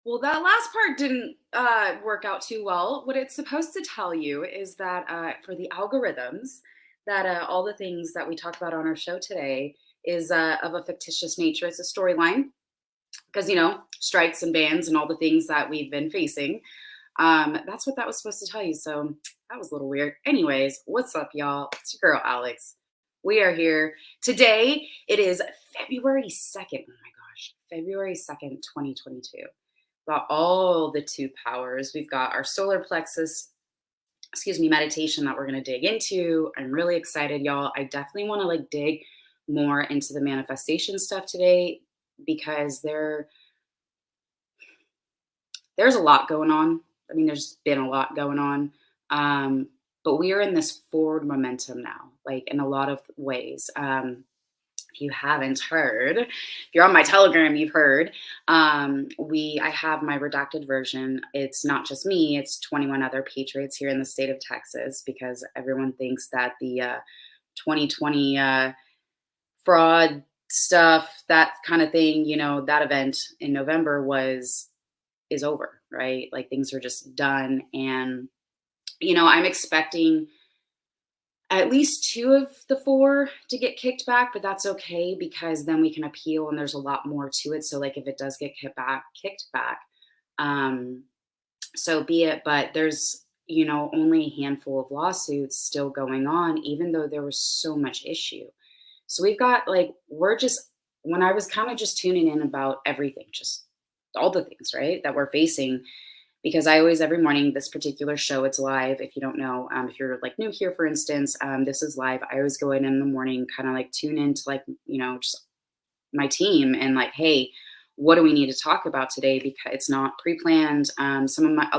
Well, that last part didn't work out too well. What it's supposed to tell you is that for the algorithms, that all the things that we talked about on our show today is of a fictitious nature. It's a storyline because, strikes and bans and all the things that we've been facing. That's what that was supposed to tell you. So that was a little weird. Anyways, what's up, y'all? It's your girl, Alex. We are here. Today, it is February 2nd. Oh my gosh, February 2nd, 2022. Got all the two powers. We've got our solar plexus, meditation that we're going to dig into. I'm really excited, y'all. I definitely want to dig more into the manifestation stuff today because there's a lot going on. I mean, there's been a lot going on. But we are in this forward momentum now, in a lot of ways. If you haven't heard, if you're on my Telegram, you've heard. I have my redacted version. It's not just me; it's 21 other Patriots here in the state of Texas because everyone thinks that the 2020 fraud stuff, that kind of thing, that event in November is over, right? Like things are just done, and I'm expecting at least two of the four to get kicked back, but that's okay because then we can appeal and there's a lot more to it. So if it does get kicked back, um, so be it. But there's, only a handful of lawsuits still going on, even though there was so much issue. So we've got when I was kind of just tuning in about everything, just all the things, right, that we're facing, because I always, every morning, this particular show, it's live. If you don't know, if you're new here, for instance, this is live. I always go in the morning, kind of tune into just my team and hey, what do we need to talk about today? Because it's not pre-planned. A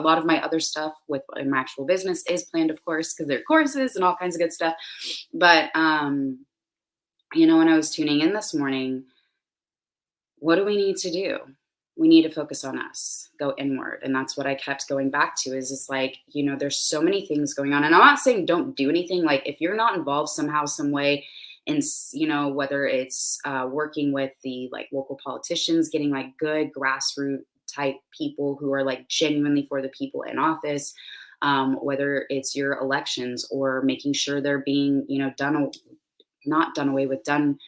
lot of my other stuff with my actual business is planned, of course, because there are courses and all kinds of good stuff. But when I was tuning in this morning, what do we need to do? We need to focus on us, go inward. And that's what I kept going back to is it's there's so many things going on. And I'm not saying don't do anything. If you're not involved somehow, some way in, whether it's working with the local politicians, getting good grassroots type people who are genuinely for the people in office, whether it's your elections or making sure they're being, not done away with, done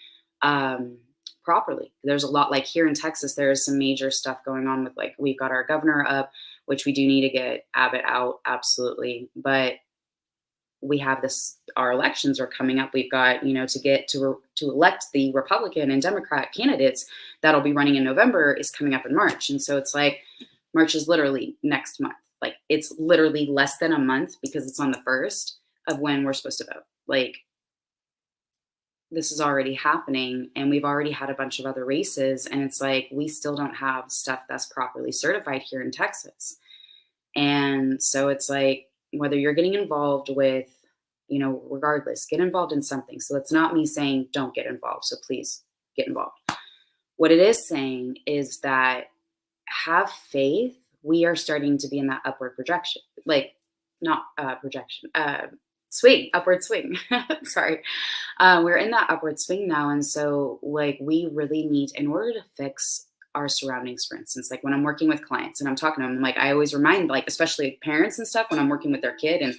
properly. There's a lot here in Texas, there's some major stuff going on with we've got our governor up, which we do need to get Abbott out, absolutely. But we have our elections are coming up. We've got, to elect the Republican and Democrat candidates that'll be running in November is coming up in March. And so it's March is literally next month. It's literally less than a month because it's on the 1st of when we're supposed to vote. This is already happening and we've already had a bunch of other races. And it's we still don't have stuff that's properly certified here in Texas. And so it's whether you're getting involved with, regardless, get involved in something. So it's not me saying don't get involved. So please get involved. What it is saying is that have faith. We are starting to be in that upward projection, not projection, upward swing. Sorry. We're in that upward swing now. And so we really need, in order to fix our surroundings, for instance, when I'm working with clients and I'm talking to them, I always remind, especially parents and stuff, when I'm working with their kid and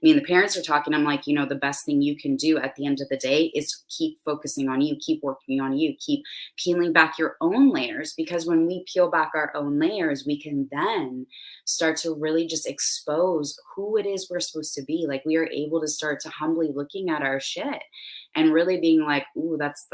me and the parents are talking, I'm the best thing you can do at the end of the day is keep focusing on you, keep working on you, keep peeling back your own layers, because when we peel back our own layers, we can then start to really just expose who it is we're supposed to be. We are able to start to humbly looking at our shit and really being ooh, that's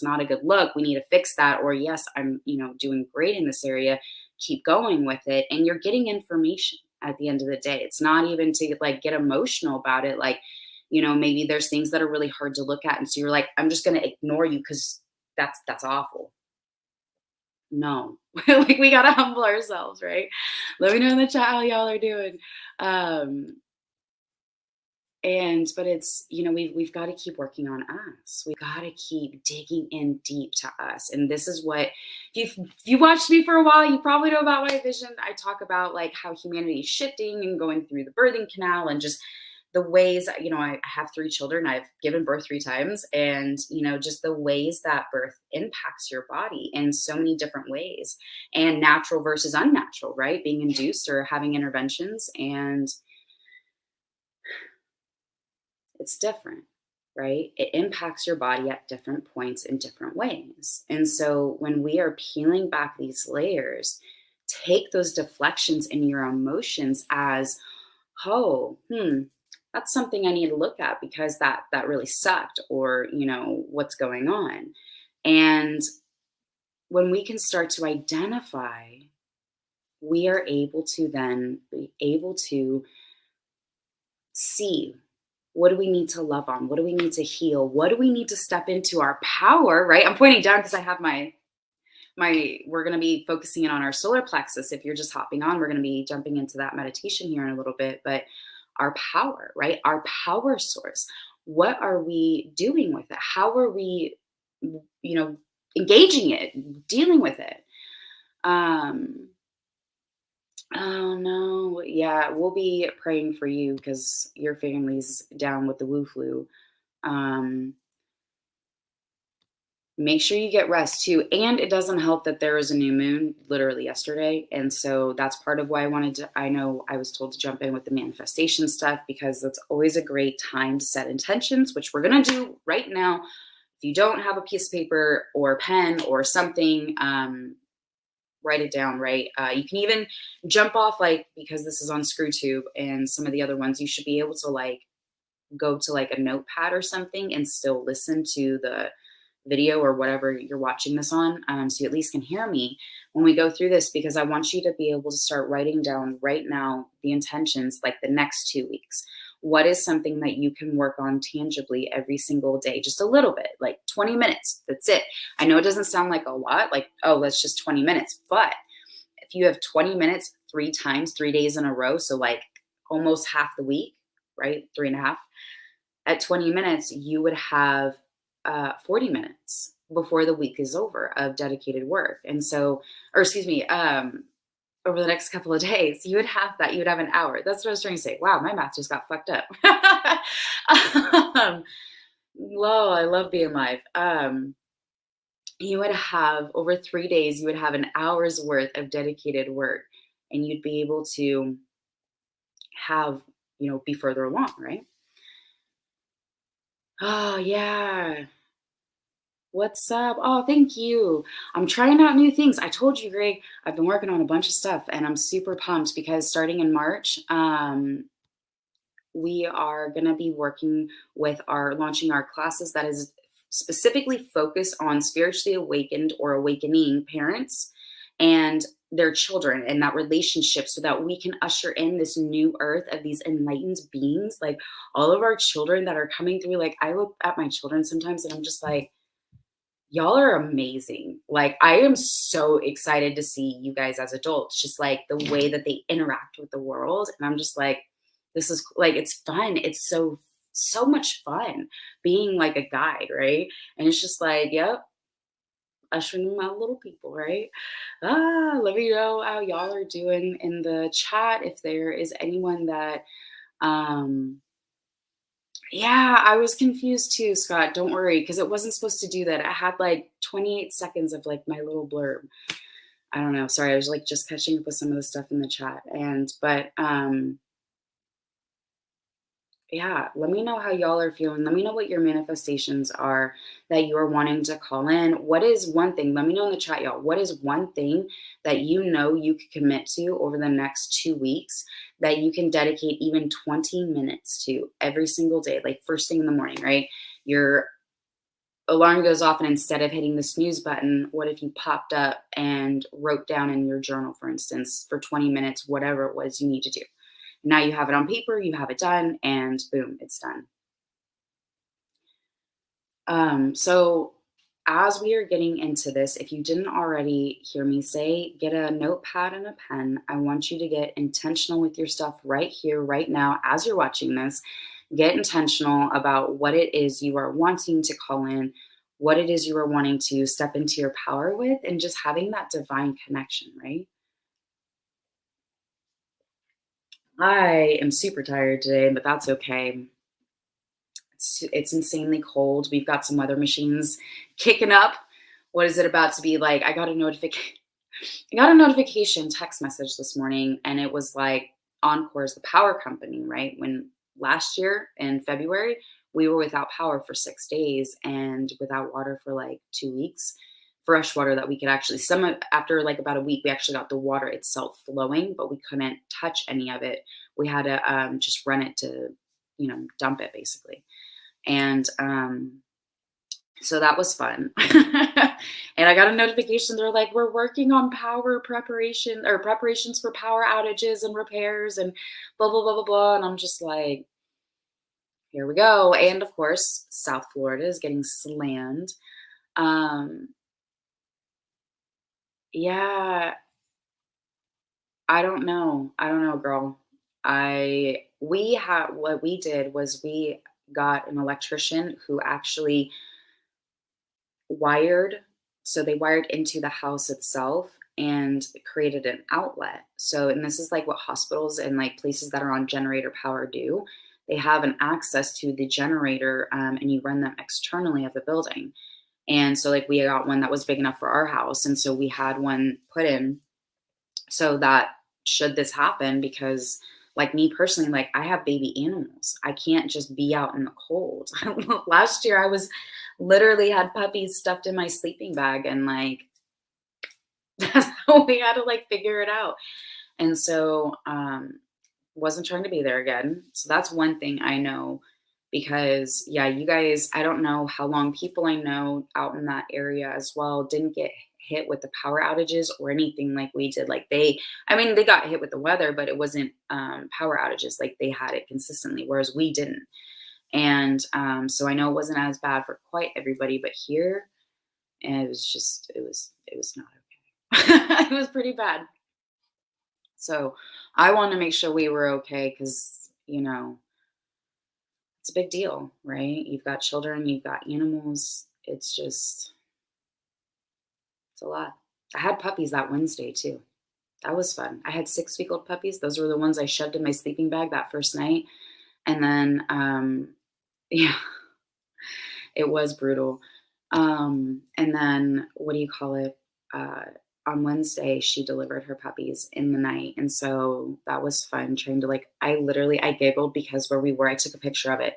not a good look. We need to fix that. Or yes, I'm, doing great in this area. Keep going with it. And you're getting information at the end of the day. It's not even to get emotional about it. Maybe there's things that are really hard to look at. And so you're I'm just going to ignore you because that's awful. No, we got to humble ourselves, right? Let me know in the chat how y'all are doing. But it's, we've got to keep working on us. We've got to keep digging in deep to us. And this is what, if you watched me for a while, you probably know about my vision. I talk about how humanity is shifting and going through the birthing canal and just the ways, I have 3 children, I've given birth 3 times, and, just the ways that birth impacts your body in so many different ways, and natural versus unnatural, right? Being induced or having interventions, and it's different, right? It impacts your body at different points in different ways. And so when we are peeling back these layers, take those deflections in your emotions as, oh, that's something I need to look at because that really sucked, or what's going on. And when we can start to identify, we are able to then be able to see, what do we need to love on? What do we need to heal? What do we need to step into our power, right? I'm pointing down because I have we're going to be focusing in on our solar plexus. If you're just hopping on, we're going to be jumping into that meditation here in a little bit, but our power, right? Our power source. What are we doing with it? How are we, engaging it, dealing with it? Um, Oh no. Yeah, we'll be praying for you because your family's down with the Wu flu. Um, Make sure you get rest too. And it doesn't help that there is a new moon literally yesterday. And so that's part of why I know I was told to jump in with the manifestation stuff, because that's always a great time to set intentions, which we're going to do right now. If you don't have a piece of paper or a pen or something, write it down, right? You can even jump off, like, because this is on ScrewTube and some of the other ones, you should be able to like go to like a notepad or something and still listen to the video or whatever you're watching this on, so you at least can hear me when we go through this, because I want you to be able to start writing down right now the intentions, like the next 2 weeks. What is something that you can work on tangibly every single day, just a little bit, like 20 minutes? That's it. I know it doesn't sound like a lot, like, oh, that's just 20 minutes. But if you have 20 minutes 3 times, 3 days in a row, so like almost half the week, right? Three and a half. At 20 minutes, you would have 40 minutes before the week is over of dedicated work. And so, or excuse me, over the next couple of days, you would have that. You would have an hour. That's what I was trying to say. Wow, my math just got fucked up. um, Whoa, I love being live. You would have, over 3 days, you would have an hour's worth of dedicated work, and you'd be able to have, be further along, right? Oh, yeah. What's up? Oh, thank you. I'm trying out new things. I told you, Greg, I've been working on a bunch of stuff, and I'm super pumped because starting in March, we are going to be working with launching our classes that is specifically focused on spiritually awakened or awakening parents and their children and that relationship, so that we can usher in this new earth of these enlightened beings, like all of our children that are coming through. Like, I look at my children sometimes and I'm just like, y'all are amazing. Like, I am so excited to see you guys as adults, just like the way that they interact with the world. And I'm just like, this is like, it's fun. It's so much fun being like a guide, right? And it's just like, yep, ushering my little people, right? Let me know how y'all are doing in the chat. If there is anyone that, um, yeah, I was confused too, Scott. Don't worry, because it wasn't supposed to do that. I had like 28 seconds of like my little blurb. I don't know. Sorry, I was like just catching up with some of the stuff in the chat. But yeah, let me know how y'all are feeling. Let me know what your manifestations are that you are wanting to call in. What is one thing? Let me know in the chat, y'all. What is one thing that you could commit to over the next 2 weeks that you can dedicate even 20 minutes to every single day, like first thing in the morning, right? Your alarm goes off, and instead of hitting the snooze button, what if you popped up and wrote down in your journal, for instance, for 20 minutes, whatever it was you need to do? Now you have it on paper, you have it done, and boom, it's done. So as we are getting into this, if you didn't already hear me say, get a notepad and a pen. I want you to get intentional with your stuff right here, right now, as you're watching this. Get intentional about what it is you are wanting to call in, what it is you are wanting to step into your power with, and just having that divine connection, right? I am super tired today, but that's okay. It's insanely cold. We've got some weather machines kicking up. What is it about to be like? I got a notification text message this morning, and it was like Encore is the power company, right? When last year in February, we were without power for 6 days and without water for like 2 weeks. Fresh water that we could actually, after like about a week, we actually got the water itself flowing, but we couldn't touch any of it. We had to just run it to, dump it basically. And so that was fun. And I got a notification. They're like, we're working on power preparation or preparations for power outages and repairs and blah, blah, blah, blah, blah. And I'm just like, here we go. And of course, South Florida is getting slammed. Um, yeah, I don't know. I don't know, girl. What we did was we got an electrician who actually wired so they wired into the house itself and created an outlet. So, and this is like what hospitals and like places that are on generator power do. They have an access to the generator, and you run them externally of the building. And so, like, we got one that was big enough for our house. And so we had one put in so that should this happen, because like me personally, like I have baby animals, I can't just be out in the cold. Last year I was literally had puppies stuffed in my sleeping bag, and like that's how we had to like figure it out. And so wasn't trying to be there again. So that's one thing I know, because yeah, you guys, I don't know how long people I know out in that area as well didn't get hit with the power outages or anything like we did. Like I mean, they got hit with the weather, but it wasn't power outages. Like they had it consistently, whereas we didn't. And so I know it wasn't as bad for quite everybody, but here, it was just, it was not okay. It was pretty bad. So I want to make sure we were okay, because, it's a big deal, right? You've got children, you've got animals. It's a lot. I had puppies that Wednesday too. That was fun. I had 6-week-old puppies. Those were the ones I shoved in my sleeping bag that first night. And then, yeah, it was brutal. And then, what do you call it? Uh, on Wednesday, she delivered her puppies in the night. And so that was fun trying to like, I giggled because where we were, I took a picture of it,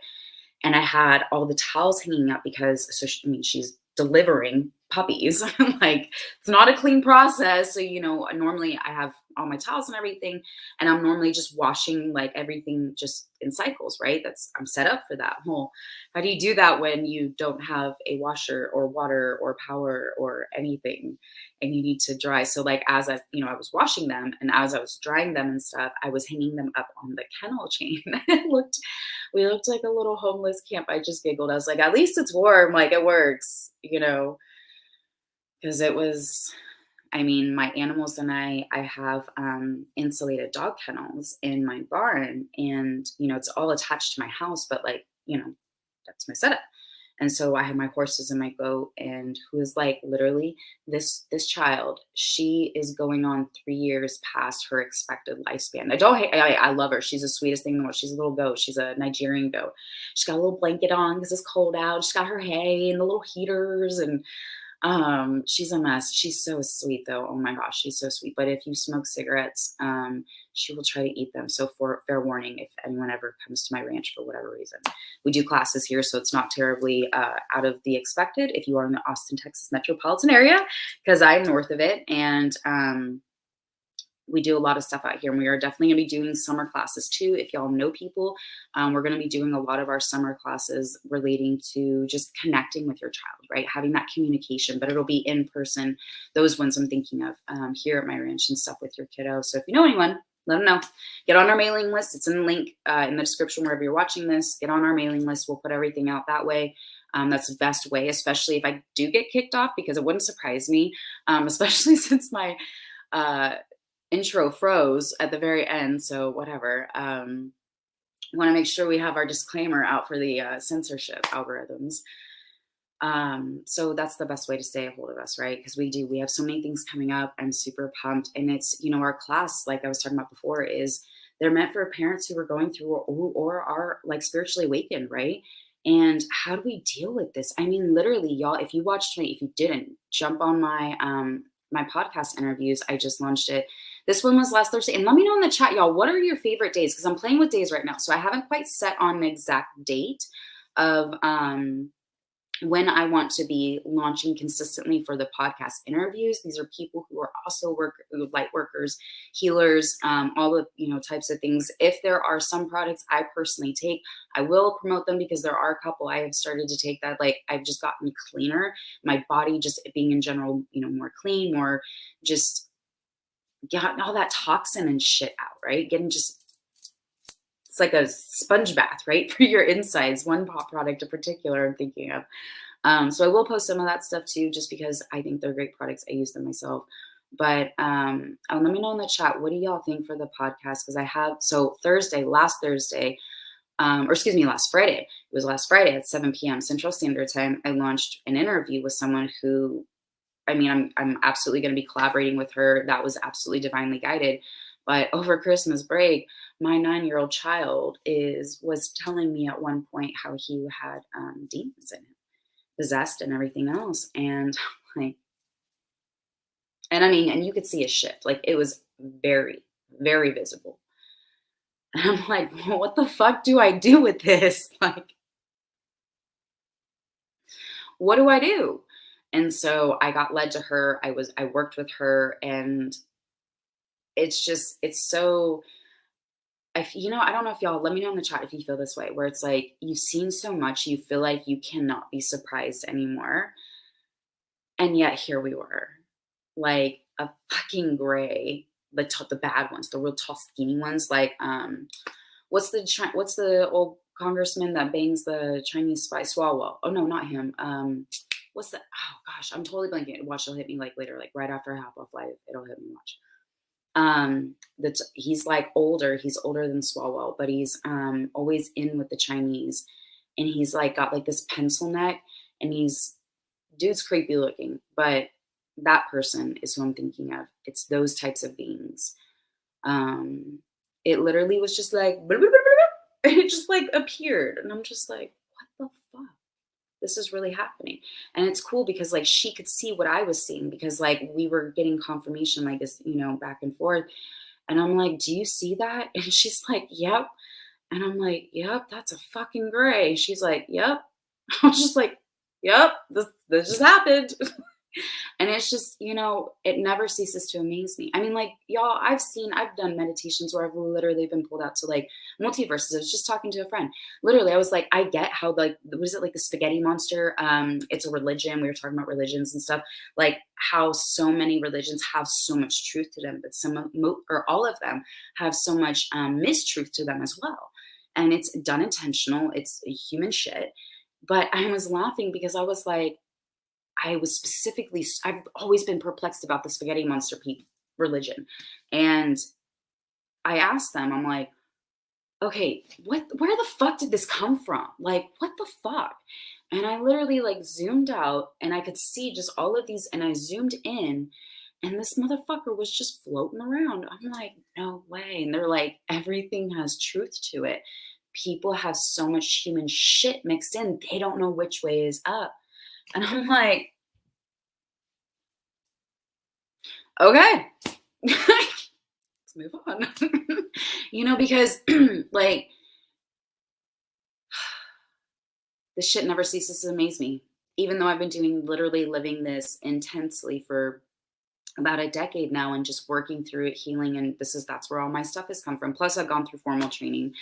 and I had all the towels hanging up because I mean, she's delivering puppies. Like, it's not a clean process. So, normally I have all my towels and everything, and I'm normally just washing like everything just in cycles, right? I'm set up for that. Well, how do you do that when you don't have a washer or water or power or anything, and you need to dry? So like, I was washing them, and as I was drying them and stuff, I was hanging them up on the kennel chain. We looked like a little homeless camp. I just giggled. I was like, at least it's warm, like it works, because it was, I mean, my animals and I have insulated dog kennels in my barn, and it's all attached to my house, but like, that's my setup. And so I have my horses and my goat, and who is like literally this child, she is going on 3 years past her expected lifespan. I don't hate, I love her. She's the sweetest thing in the world. She's a little goat. She's a Nigerian goat. She's got a little blanket on because it's cold out. She's got her hay and the little heaters, and she's a mess. She's so sweet though. Oh my gosh, she's so sweet. But if you smoke cigarettes, she will try to eat them. So for fair warning, if anyone ever comes to my ranch for whatever reason, we do classes here, so it's not terribly out of the expected if you are in the Austin, Texas metropolitan area, because I'm north of it, and we do a lot of stuff out here, and we are definitely going to be doing summer classes too. If y'all know people, we're going to be doing a lot of our summer classes relating to just connecting with your child, right? Having that communication, but it'll be in person. Those ones I'm thinking of here at my ranch and stuff with your kiddo. So if you know anyone, let them know. Get on our mailing list. It's in the link in the description wherever you're watching this. Get on our mailing list. We'll put everything out that way. That's the best way, especially if I do get kicked off, because it wouldn't surprise me, especially since my uh, intro froze at the very end. So whatever. Want to make sure we have our disclaimer out for the censorship algorithms. So that's the best way to stay a hold of us, right? Because we have so many things coming up. I'm super pumped. And it's, our class, like I was talking about before, is They're meant for parents who are going through or are like spiritually awakened, right? And how do we deal with this? I mean, literally, y'all, if you watched me, if you didn't, jump on my podcast interviews. I just launched it. This one was last Thursday. And let me know in the chat, y'all, what are your favorite days? Because I'm playing with days right now. So I haven't quite set on an exact date of when I want to be launching consistently for the podcast interviews. These are people who are also light workers, healers, all the types of things. If there are some products I personally take, I will promote them because there are a couple I have started to take that like I've just gotten cleaner. My body just being in general, more clean, more just got all that toxin and shit out, right? Getting just it's like a sponge bath, right? For your insides. One pop product in particular I'm thinking of. So I will post some of that stuff too, just because I think they're great products. I use them myself. But let me know in the chat, what do y'all think for the podcast? Because I have, so last Thursday, or excuse me, last Friday. It was last Friday at 7 p.m. Central Standard Time. I launched an interview with someone who, I mean, I'm absolutely going to be collaborating with her. That was absolutely divinely guided. But over Christmas break, my 9-year-old child was telling me at one point how he had demons in him, possessed and everything else. And like, and I mean, and you could see a shift. Like it was very, very visible. And I'm like, well, what the fuck do I do with this? Like, what do I do? And so I got led to her. I worked with her, and it's so I don't know if y'all, let me know in the chat if you feel this way, where it's like you've seen so much, you feel like you cannot be surprised anymore. And yet here we were, like a fucking gray, the bad ones, the real tall, skinny ones. Like, what's the old congressman that bangs the Chinese spy? Swalwell. Oh no, not him. What's the? Oh gosh, I'm totally blanking. Watch, it'll hit me like later, like right after I hop off live. It'll hit me. Watch. He's like older. He's older than Swalwell, but he's always in with the Chinese, and he's like got like this pencil neck, and dude's creepy looking, but that person is who I'm thinking of. It's those types of beings. It literally was just like, and it just like appeared. And I'm just like, what the fuck? This is really happening. And it's cool because like she could see what I was seeing because like we were getting confirmation like this, back and forth. And I'm like, do you see that? And she's like, yep. And I'm like, yep, that's a fucking gray. She's like, yep. I was just like, yep, this just happened. And it's just, it never ceases to amaze me. I mean, like, y'all, I've done meditations where I've literally been pulled out to like multiverses. I was just talking to a friend. Literally, I was like, I get how, like, what is it, like the spaghetti monster? It's a religion. We were talking about religions and stuff. Like, how so many religions have so much truth to them, but or all of them have so much mistruth to them as well. And it's done intentional, it's human shit. But I was laughing because I was like, I've always been perplexed about the spaghetti monster religion. And I asked them, I'm like, okay, where the fuck did this come from? Like, what the fuck? And I literally like zoomed out and I could see just all of these, and I zoomed in, and this motherfucker was just floating around. I'm like, no way. And they're like, everything has truth to it. People have so much human shit mixed in, they don't know which way is up. And I'm like, okay, let's move on. Because like this shit never ceases to amaze me. Even though I've been literally living this intensely for about a decade now and just working through it, healing, and that's where all my stuff has come from. Plus I've gone through formal training.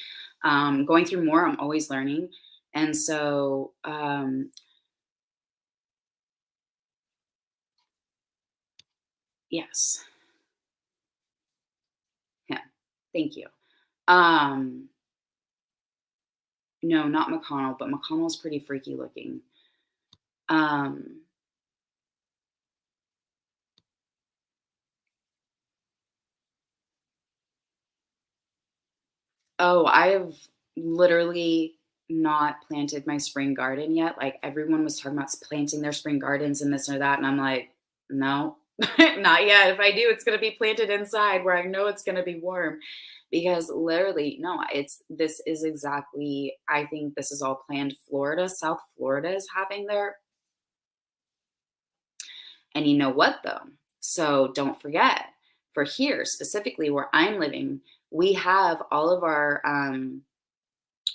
Going through more, I'm always learning. And so yes. Yeah. Thank you. No, not McConnell, but McConnell's pretty freaky looking. Oh, I have literally not planted my spring garden yet. Like everyone was talking about planting their spring gardens and this or that. And I'm like, no, Not yet. If I do, it's gonna be planted inside where I know it's gonna be warm. Because literally, no, it's this is exactly I think this is all planned. Florida, South Florida is having their and you know what though? So don't forget, for here, specifically where I'm living, we have all of our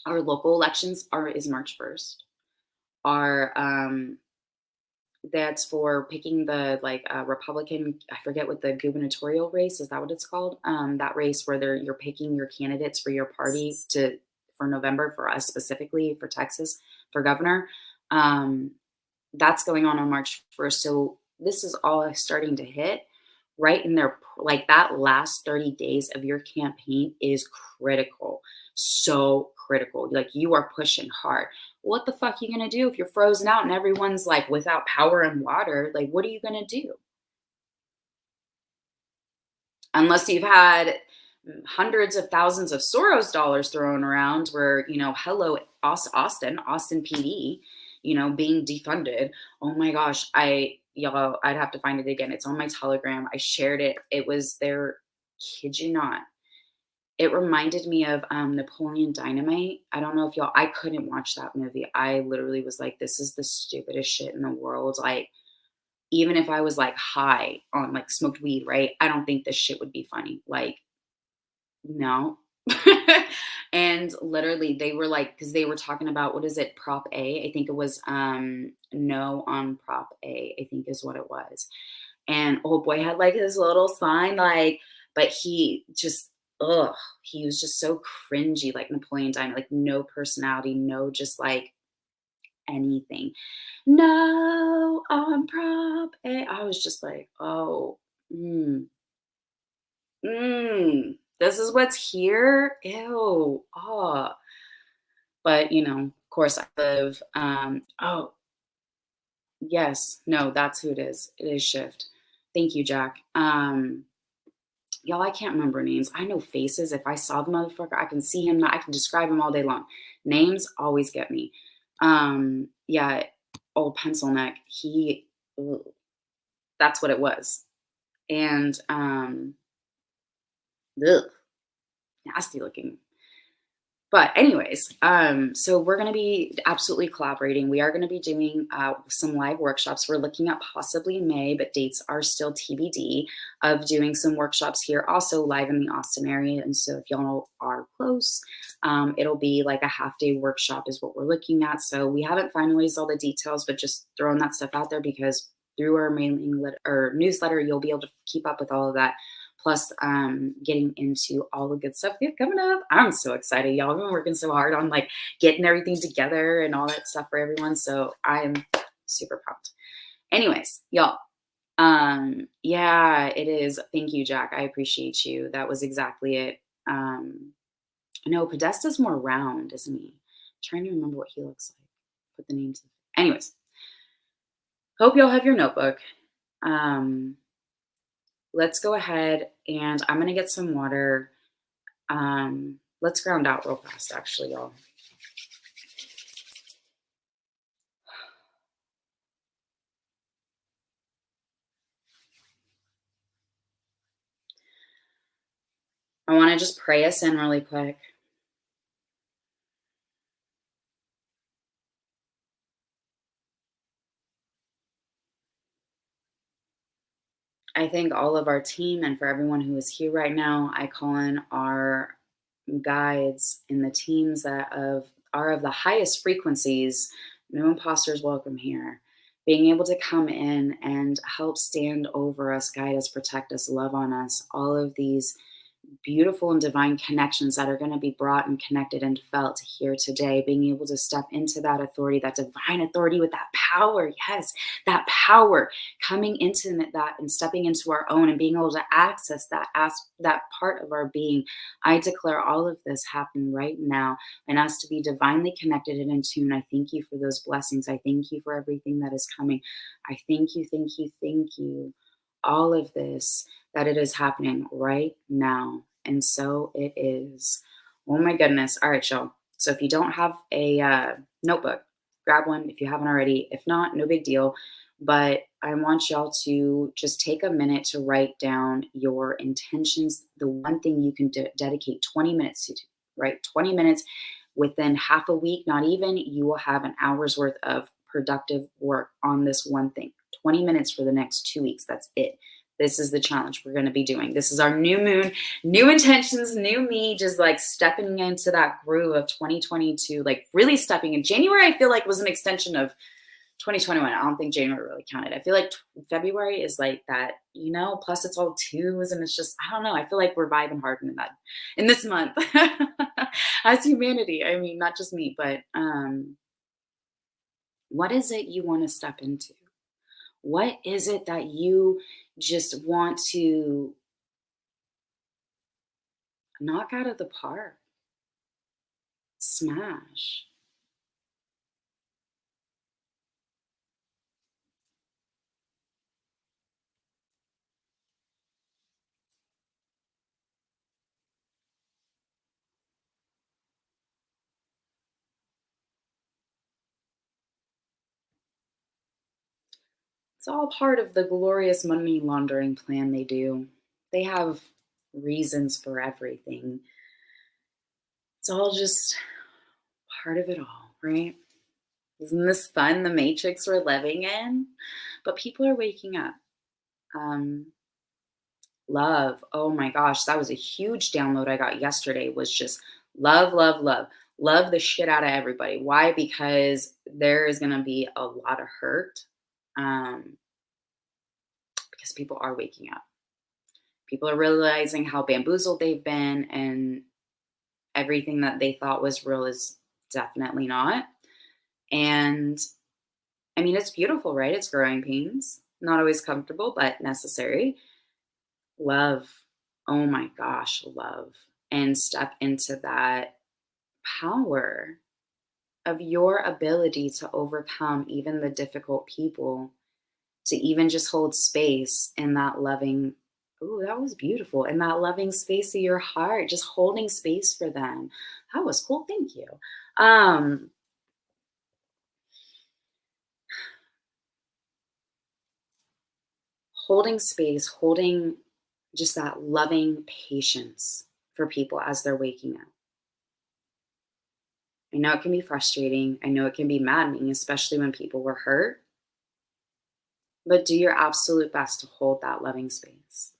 local elections are is March 1st. Our That's for picking the, like, Republican I forget what the gubernatorial race, is that what it's called? That race where you're picking your candidates for your party to for November, for us specifically, for Texas, for governor. Um, that's going on March 1st, so this is all starting to hit right in their like, that last 30 days of your campaign is critical, so critical, like, you are pushing hard. What the fuck you gonna do if you're frozen out and everyone's, like, without power and water? Like, what are you gonna do? Unless you've had hundreds of thousands of Soros dollars thrown around where, hello, Austin PD, being defunded. Oh my gosh, y'all, I'd have to find it again. It's on my Telegram. I shared it. It was there, kid you not. It reminded me of Napoleon Dynamite. I don't know if y'all, I couldn't watch that movie. I literally was like, this is the stupidest shit in the world. Like, even if I was like high on like smoked weed, right? I don't think this shit would be funny. Like, no. And literally they were like, because they were talking about what is it, Prop A? I think it was no on Prop A, I think is what it was. And old boy had like his little sign, like, but he just he was just so cringy, like Napoleon Dynamite, like no personality, no just like anything. No, on Prop A. I was just like, "Oh, mm, this is what's here? Ew, ah." But, of course, I live, yes, no, that's who it is. It is Shift. Thank you, Jack. Y'all, I can't remember names. I know faces. If I saw the motherfucker, I can see him. I can describe him all day long. Names always get me. Yeah, old pencil neck. Ugh, that's what it was. And ugh, nasty looking. But anyways, so we're going to be absolutely collaborating. We are going to be doing some live workshops. We're looking at possibly May, but dates are still TBD, of doing some workshops here, also live in the Austin area. And so if y'all are close, it'll be like a half-day workshop is what we're looking at. So we haven't finalized all the details, but just throwing that stuff out there because through our or newsletter, you'll be able to keep up with all of that, plus getting into all the good stuff we have coming up. I'm so excited, y'all. I've been working so hard on like getting everything together and all that stuff for everyone. So I am super pumped. Anyways, y'all. Yeah, it is. Thank you, Jack. I appreciate you. That was exactly it. No, Podesta's more round, isn't he? Trying to remember what he looks like. Put the names. Anyways, hope y'all have your notebook. Let's go ahead and I'm going to get some water. Let's ground out real fast, actually, y'all. I want to just pray us in really quick. I thank all of our team, and for everyone who is here right now, I call in our guides in the teams that are of the highest frequencies. No imposters welcome here. Being able to come in and help stand over us, guide us, protect us, love on us, all of these beautiful and divine connections that are going to be brought and connected and felt here today, being able to step into that authority, that divine authority with that power. Yes, that power, coming into that and stepping into our own and being able to access that part of our being. I declare all of this happen right now, and us to be divinely connected and in tune. I thank you for those blessings. I thank you for everything that is coming. I thank you. All of this, that it is happening right now. And so it is. Oh my goodness. All right, y'all. So if you don't have a notebook, grab one if you haven't already. If not, no big deal. But I want y'all to just take a minute to write down your intentions, the one thing you can dedicate 20 minutes to do, right? 20 minutes within half a week, not even, you will have an hour's worth of productive work on this one thing. 20 minutes for the next 2 weeks. That's it. This is the challenge we're going to be doing. This is our new moon, new intentions, new me, just like stepping into that groove of 2022, like really stepping in. January, I feel like was an extension of 2021. I don't think January really counted. I feel like February is like that, plus it's all twos and it's just, I don't know. I feel like we're vibing hard in this month as humanity. I mean, not just me, but what is it you want to step into? What is it that you just want to knock out of the park? Smash. It's all part of the glorious money laundering plan they do. They have reasons for everything. It's all just part of it all, right? Isn't this fun? The matrix we're living in? But people are waking up. Um, love. Oh my gosh, that was a huge download I got yesterday was just love, love, love. Love the shit out of everybody. Why? Because there is going to be a lot of hurt um, because people are waking up. People are realizing how bamboozled they've been, and everything that they thought was real is definitely not. And I mean, it's beautiful, right? It's growing pains. Not always comfortable, but necessary. Love. Oh my gosh, love. And step into that power of your ability to overcome even the difficult people, to even just hold space in that loving. Ooh, that was beautiful. In that loving space of your heart, just holding space for them. That was cool. Thank you. Um, Holding space, holding just that loving patience for people as they're waking up. I know it can be frustrating. I know it can be maddening, especially when people were hurt, but do your absolute best to hold that loving space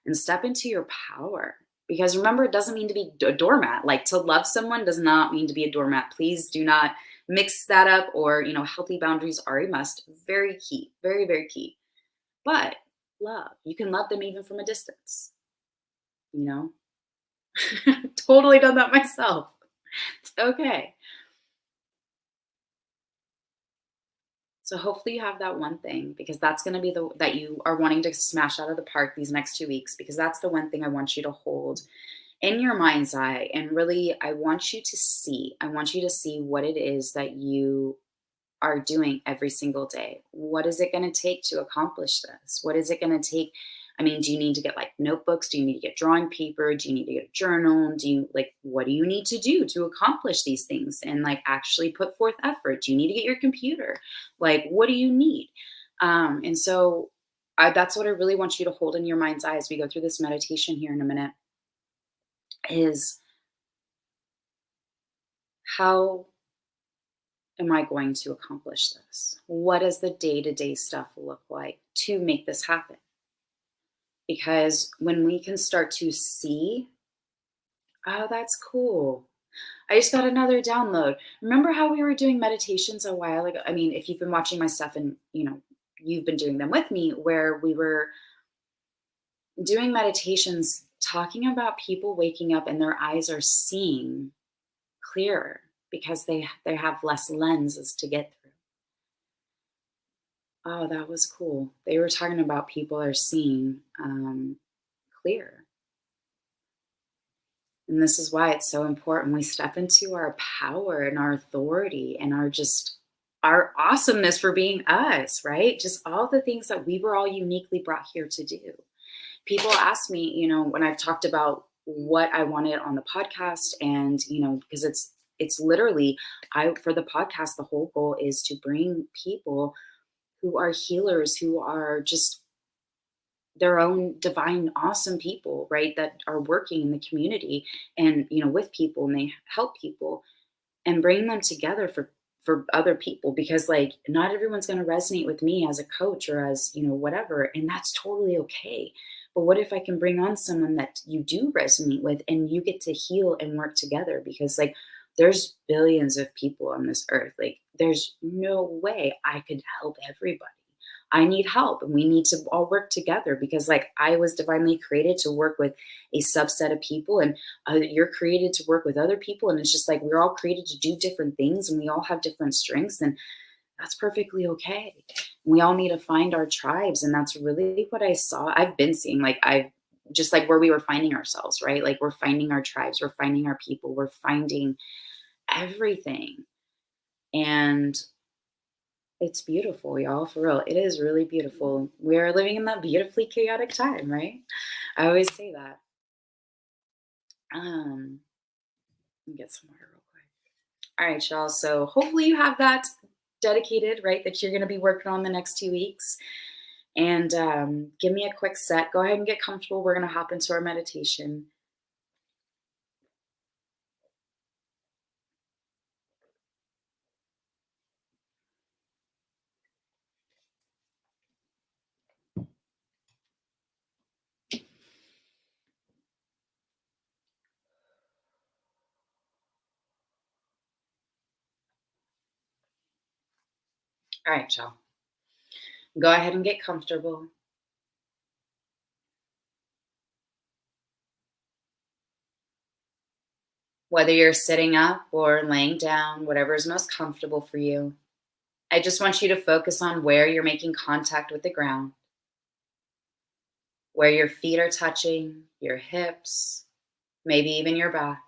and step into your power. Because remember, it doesn't mean to be a doormat. Like to love someone does not mean to be a doormat. Please do not mix that up, or, healthy boundaries are a must. Very key, very, very key. But love, you can love them even from a distance, you know? Totally done that myself. It's okay. So hopefully you have that one thing, because that's going to be the that you are wanting to smash out of the park these next 2 weeks, because that's the one thing I want you to hold in your mind's eye. And really, I want you to see. I want you to see what it is that you are doing every single day. What is it going to take to accomplish this? What is it going to take? I mean, do you need to get like notebooks? Do you need to get drawing paper? Do you need to get a journal? What do you need to do to accomplish these things and like actually put forth effort? Do you need to get your computer? Like, what do you need? And so that's what I really want you to hold in your mind's eye as we go through this meditation here in a minute is, how am I going to accomplish this? What does the day-to-day stuff look like to make this happen? Because when we can start to see, oh, that's cool. I just got another download. Remember how we were doing meditations a while ago? I mean, if you've been watching my stuff and, you've been doing them with me, where we were doing meditations talking about people waking up and their eyes are seeing clearer because they have less lenses to get through. Oh, that was cool. They were talking about people are seeing clear. And this is why it's so important we step into our power and our authority and our awesomeness for being us, right? Just all the things that we were all uniquely brought here to do. People ask me, when I've talked about what I wanted on the podcast, and, because it's literally, for the podcast, the whole goal is to bring people who are healers, who are just their own divine, awesome people, right? That are working in the community and, with people, and they help people, and bring them together for other people, because like not everyone's going to resonate with me as a coach or as whatever, and that's totally okay. But what if I can bring on someone that you do resonate with, and you get to heal and work together? Because like there's billions of people on this earth, like there's no way I could help everybody. I need help, and we need to all work together, because like I was divinely created to work with a subset of people, and you're created to work with other people, and it's just like we're all created to do different things, and we all have different strengths, and that's perfectly okay. We all need to find our tribes, and that's really what I saw. I've been seeing, like I've just like where we were finding ourselves, right? Like we're finding our tribes, we're finding our people, we're finding everything. And it's beautiful, y'all, for real. It is really beautiful. We're living in that beautifully chaotic time, right? I always say that. Um, Let me get some water real quick. All right, y'all. So hopefully you have that dedicated, right? That you're going to be working on the next 2 weeks. And give me a quick set. Go ahead and get comfortable. We're going to hop into our meditation. All right, y'all. Go ahead and get comfortable. Whether you're sitting up or laying down, whatever is most comfortable for you. I just want you to focus on where you're making contact with the ground, where your feet are touching, your hips, maybe even your back.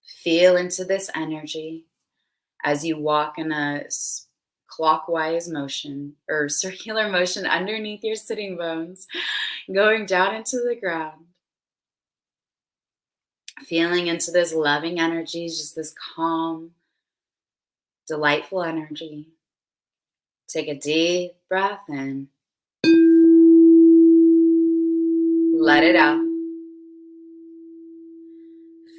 Feel into this energy as you walk in a clockwise motion or circular motion underneath your sitting bones, going down into the ground. Feeling into this loving energy, just this calm, delightful energy. Take a deep breath in. Let it out.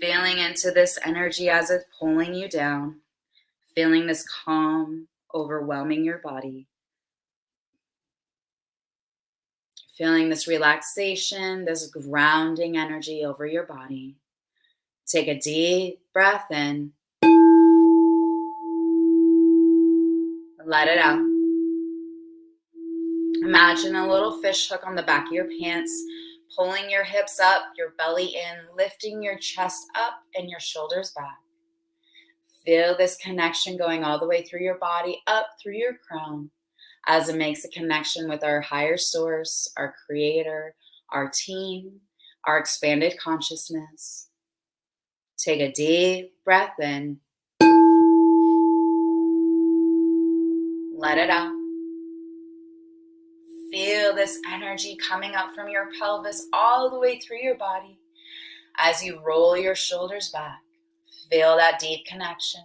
Feeling into this energy as it's pulling you down. Feeling this calm overwhelming your body. Feeling this relaxation, this grounding energy over your body. Take a deep breath in. Let it out. Imagine a little fish hook on the back of your pants, pulling your hips up, your belly in, lifting your chest up and your shoulders back. Feel this connection going all the way through your body, up through your crown, as it makes a connection with our higher source, our creator, our team, our expanded consciousness. Take a deep breath in. Let it out. Feel this energy coming up from your pelvis all the way through your body as you roll your shoulders back. Feel that deep connection.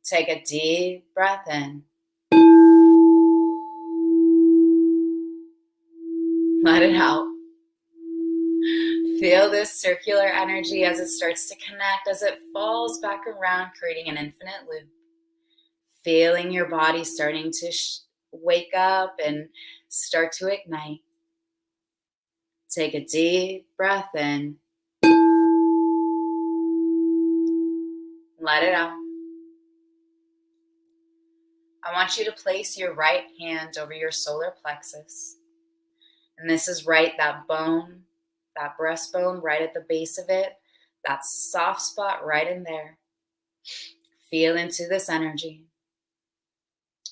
Take a deep breath in. Let it out. Feel this circular energy as it starts to connect, as it falls back around, creating an infinite loop. Feeling your body starting to wake up and start to ignite. Take a deep breath in. Let it out. I want you to place your right hand over your solar plexus. And this is right, that bone, that breastbone right at the base of it, that soft spot right in there. Feel into this energy.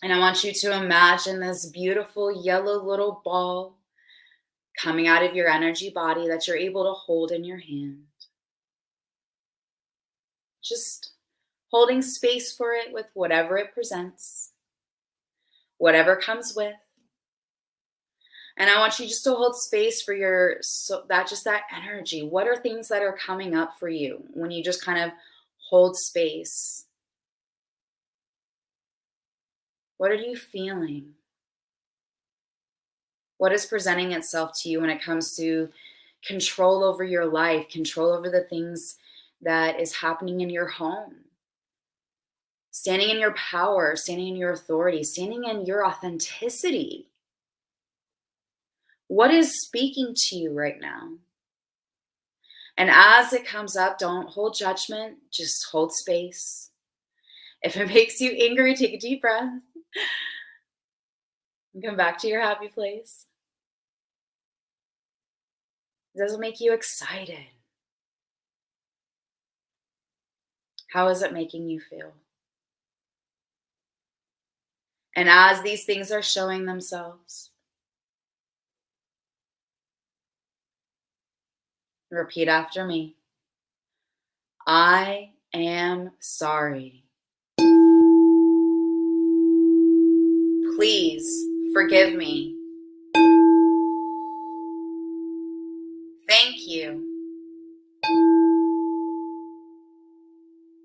And I want you to imagine this beautiful yellow little ball coming out of your energy body that you're able to hold in your hand. Just holding space for it with whatever it presents, whatever comes with. And I want you just to hold space for that energy. What are things that are coming up for you when you just kind of hold space? What are you feeling? What is presenting itself to you when it comes to control over your life, control over the things that is happening in your home? Standing in your power, standing in your authority, standing in your authenticity. What is speaking to you right now? And as it comes up, don't hold judgment, just hold space. If it makes you angry, take a deep breath and come back to your happy place. Does it make you excited? How is it making you feel? And as these things are showing themselves, repeat after me. I am sorry. Please forgive me. Thank you.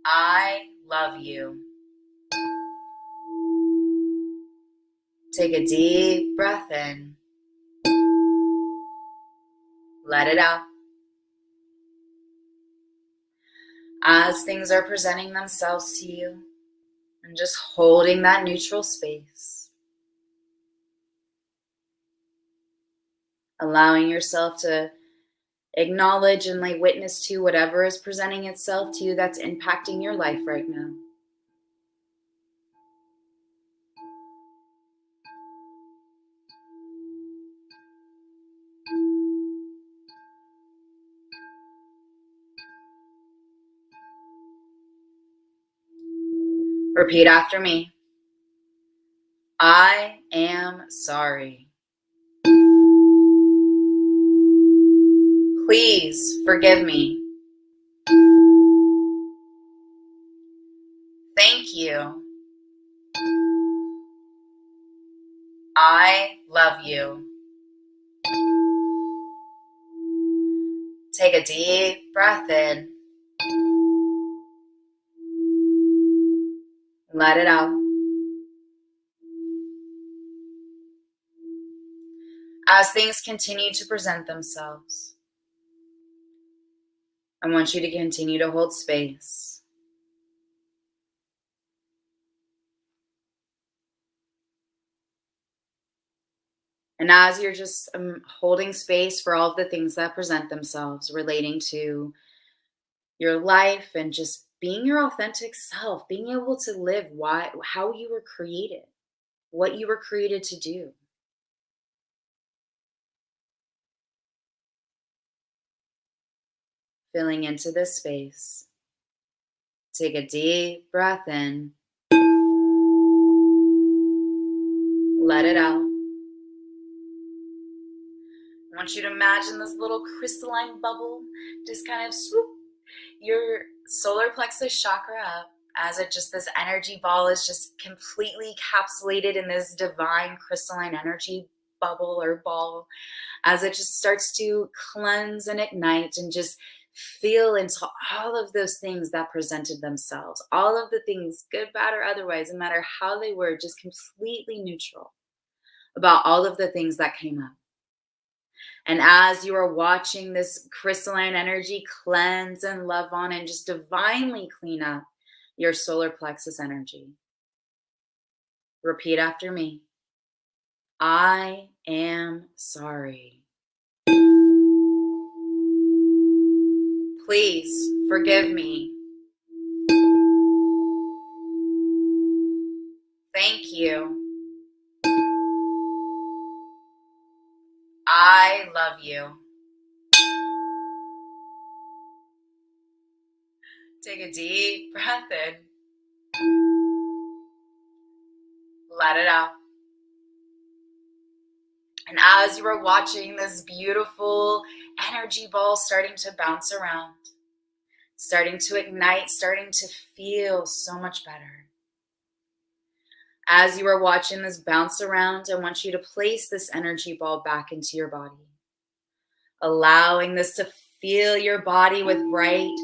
I love you. Take a deep breath in. Let it out. As things are presenting themselves to you, and just holding that neutral space, allowing yourself to acknowledge and lay witness to whatever is presenting itself to you that's impacting your life right now. Repeat after me. I am sorry. Please forgive me. Thank you. I love you. Take a deep breath in. Let it out. As things continue to present themselves, I want you to continue to hold space. And as you're just holding space for all of the things that present themselves relating to your life and just being your authentic self, being able to live how you were created, what you were created to do. Filling into this space. Take a deep breath in. Let it out. I want you to imagine this little crystalline bubble just kind of swoop your solar plexus chakra up as this energy ball is just completely encapsulated in this divine crystalline energy bubble or ball, as it just starts to cleanse and ignite and just feel into all of those things that presented themselves, all of the things, good, bad, or otherwise, no matter how they were, just completely neutral about all of the things that came up. And as you are watching this crystalline energy cleanse and love on and just divinely clean up your solar plexus energy, repeat after me. I am sorry. Please forgive me. Thank you. I love you. Take a deep breath in. Let it out. And as you are watching this beautiful energy ball starting to bounce around, starting to ignite, starting to feel so much better. As you are watching this bounce around, I want you to place this energy ball back into your body, allowing this to fill your body with bright,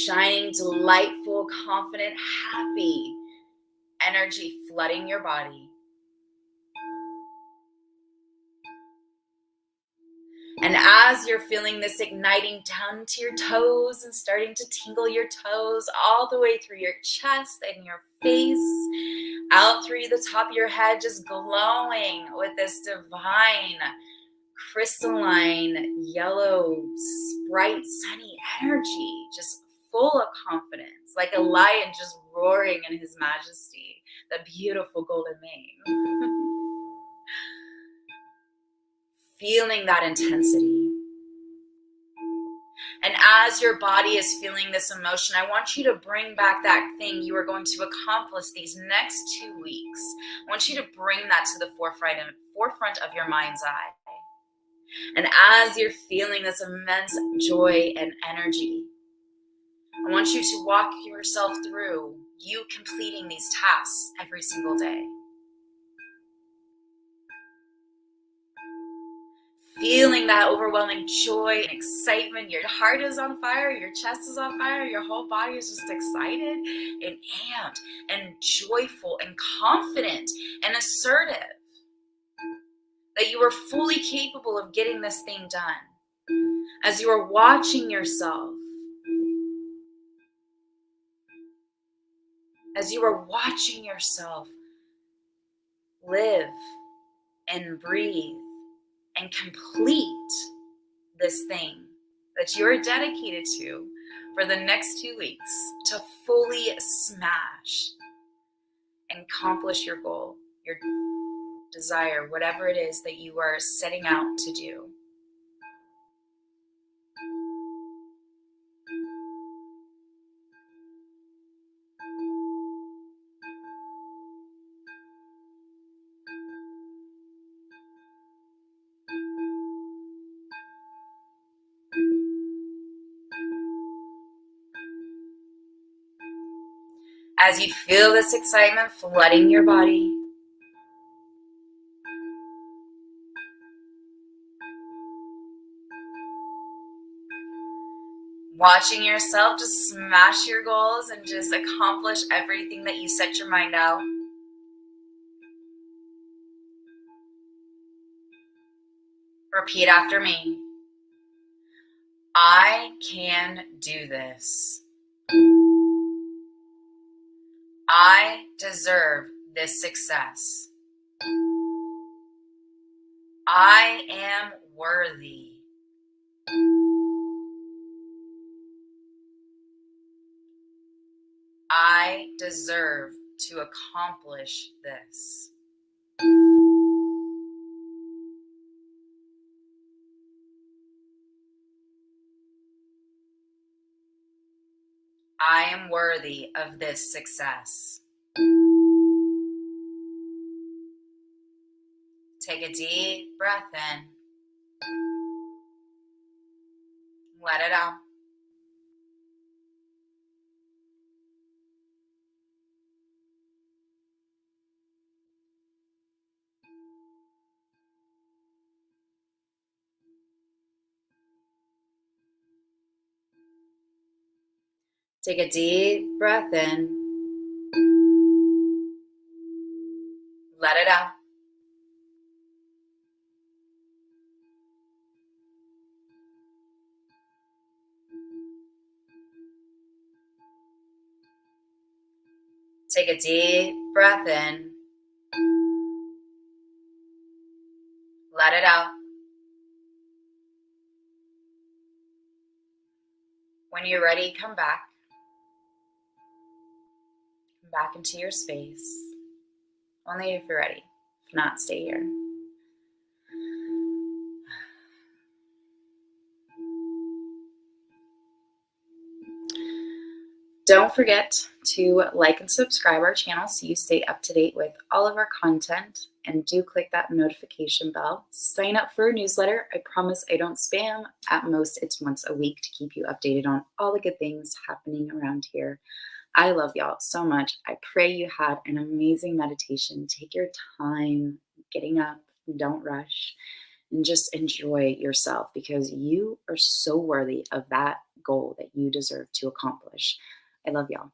shining, delightful, confident, happy energy flooding your body. And as you're feeling this igniting down to your toes and starting to tingle your toes all the way through your chest and your face, out through the top of your head, just glowing with this divine, crystalline, yellow, bright, sunny energy, just full of confidence, like a lion just roaring in his majesty, the beautiful golden mane. Feeling that intensity. And as your body is feeling this emotion, I want you to bring back that thing you are going to accomplish these next 2 weeks. I want you to bring that to the forefront of your mind's eye. And as you're feeling this immense joy and energy, I want you to walk yourself through you completing these tasks every single day. Feeling that overwhelming joy and excitement. Your heart is on fire, your chest is on fire, your whole body is just excited and amped and joyful and confident and assertive that you are fully capable of getting this thing done. As you are watching yourself, live and breathe and complete this thing that you're dedicated to for the next 2 weeks to fully smash and accomplish your goal, your desire, whatever it is that you are setting out to do. As you feel this excitement flooding your body, watching yourself just smash your goals and just accomplish everything that you set your mind out. Repeat after me. I can do this. I deserve this success. I am worthy. I deserve to accomplish this. I am worthy of this success. Take a deep breath in. Let it out. Take a deep breath in. Let it out. Take a deep breath in. Let it out. When you're ready, come back. Come back into your space. Only if you're ready. If not, stay here. Don't forget to like and subscribe our channel so you stay up to date with all of our content, and do click that notification bell. Sign up for a newsletter. I promise I don't spam. At most, it's once a week to keep you updated on all the good things happening around here. I love y'all so much. I pray you had an amazing meditation. Take your time getting up. Don't rush. And just enjoy yourself, because you are so worthy of that goal that you deserve to accomplish. I love y'all.